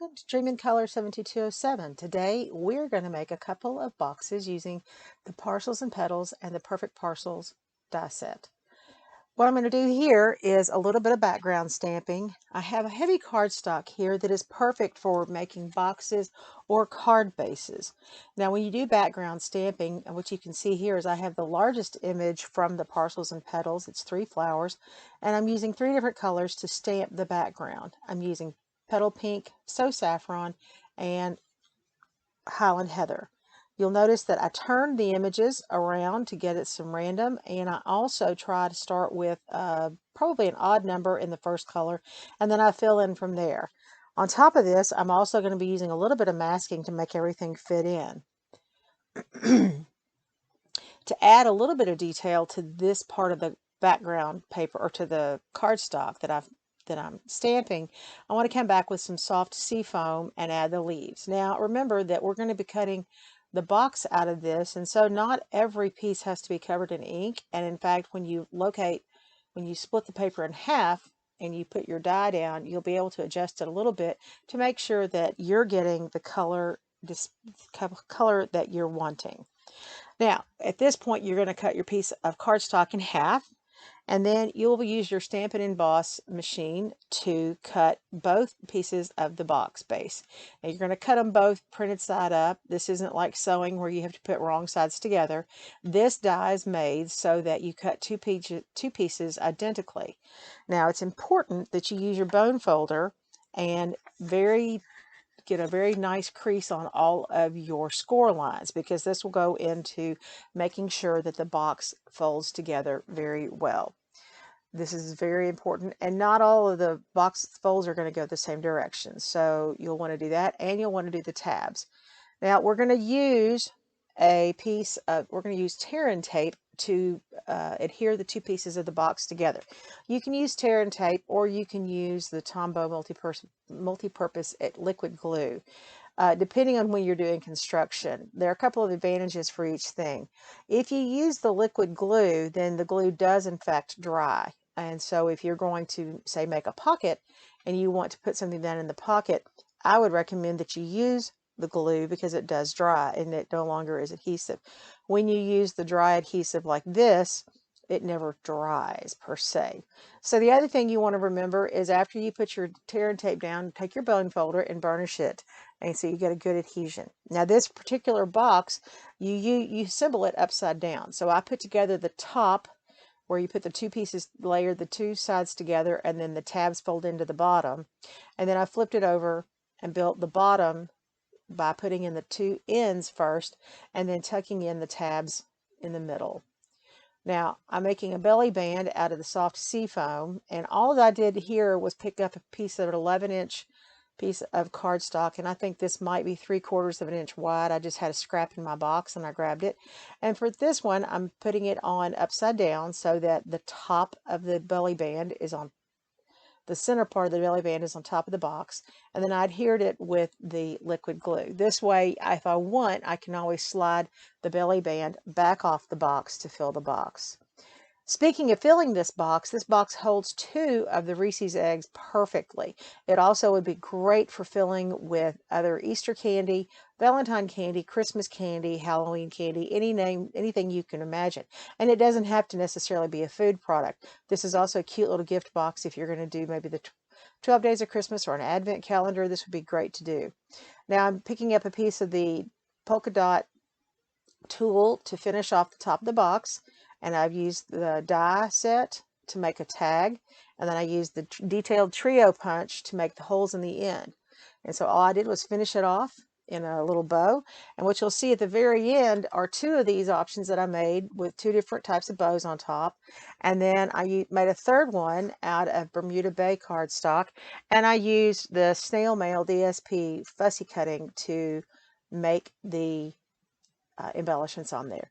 welcome to Dream in Color 72207. Today we're going to make a couple of boxes using the Parcels and Petals and the Perfect Parcels die set. What I'm going to do here is a little bit of background stamping. I have a heavy cardstock here that is perfect for making boxes or card bases. Now when you do background stamping, what you can see here is I have the largest image from the Parcels and Petals. It's 3 flowers, and I'm using 3 different colors to stamp the background. I'm using Petal Pink, So Saffron, and Highland Heather. You'll notice that I turned the images around to get it some random, and I also try to start with probably an odd number in the first color, and then I fill in from there. On top of this, I'm also going to be using a little bit of masking to make everything fit in. To add a little bit of detail to this part of the background paper, or to the cardstock that I'm stamping, I want to come back with some soft sea foam and add the leaves. Now remember that we're going to be cutting the box out of this, and so not every piece has to be covered in ink. And in fact, when you split the paper in half and you put your die down, you'll be able to adjust it a little bit to make sure that you're getting the color that you're wanting. Now, at this point, you're going to cut your piece of cardstock in half, and then you'll use your Stamp and Emboss machine to cut both pieces of the box base. Now, you're going to cut them both printed side up. This isn't like sewing where you have to put wrong sides together. This die is made so that you cut two pieces identically. Now, it's important that you use your bone folder and get a very nice crease on all of your score lines, because this will go into making sure that the box folds together very well. This is very important, and not all of the box folds are going to go the same direction, so you'll want to do that, and you'll want to do the tabs. Now we're going to use tear-in tape to adhere the two pieces of the box together. You can use tear-in tape, or you can use the Tombow multi-purpose liquid glue. Depending on when you're doing construction, there are a couple of advantages for each thing. If you use the liquid glue, then the glue does in fact dry. And so if you're going to, say, make a pocket and you want to put something down in the pocket, I would recommend that you use the glue, because it does dry and it no longer is adhesive. When you use the dry adhesive like this, it never dries per se. So the other thing you want to remember is, after you put your tear-in tape down, take your bone folder and burnish it, and so you get a good adhesion. Now this particular box, you assemble it upside down. So I put together the top, where you put the two pieces, layer the two sides together, and then the tabs fold into the bottom, and then I flipped it over and built the bottom by putting in the two ends first and then tucking in the tabs in the middle. Now I'm making a belly band out of the soft sea foam, and all that I did here was pick up a piece of an 11-inch piece of cardstock, and I think this might be 3/4 of an inch wide. I just had a scrap in my box and I grabbed it. And for this one, I'm putting it on upside down so that the top of the belly band is on the center part of the belly band is on top of the box, and then I adhered it with the liquid glue. This way, if I want, I can always slide the belly band back off the box to fill the box. Speaking of filling this box holds 2 of the Reese's eggs perfectly. It also would be great for filling with other Easter candy, Valentine candy, Christmas candy, Halloween candy, anything you can imagine. And it doesn't have to necessarily be a food product. This is also a cute little gift box if you're going to do maybe the 12 days of Christmas or an advent calendar. This would be great to do. Now I'm picking up a piece of the polka dot tool to finish off the top of the box, and I've used the die set to make a tag, and then I used the detailed trio punch to make the holes in the end. And so all I did was finish it off in a little bow, and what you'll see at the very end are 2 of these options that I made with 2 different types of bows on top. And then I made a third one out of Bermuda Bay cardstock, and I used the snail mail DSP fussy cutting to make the embellishments on there.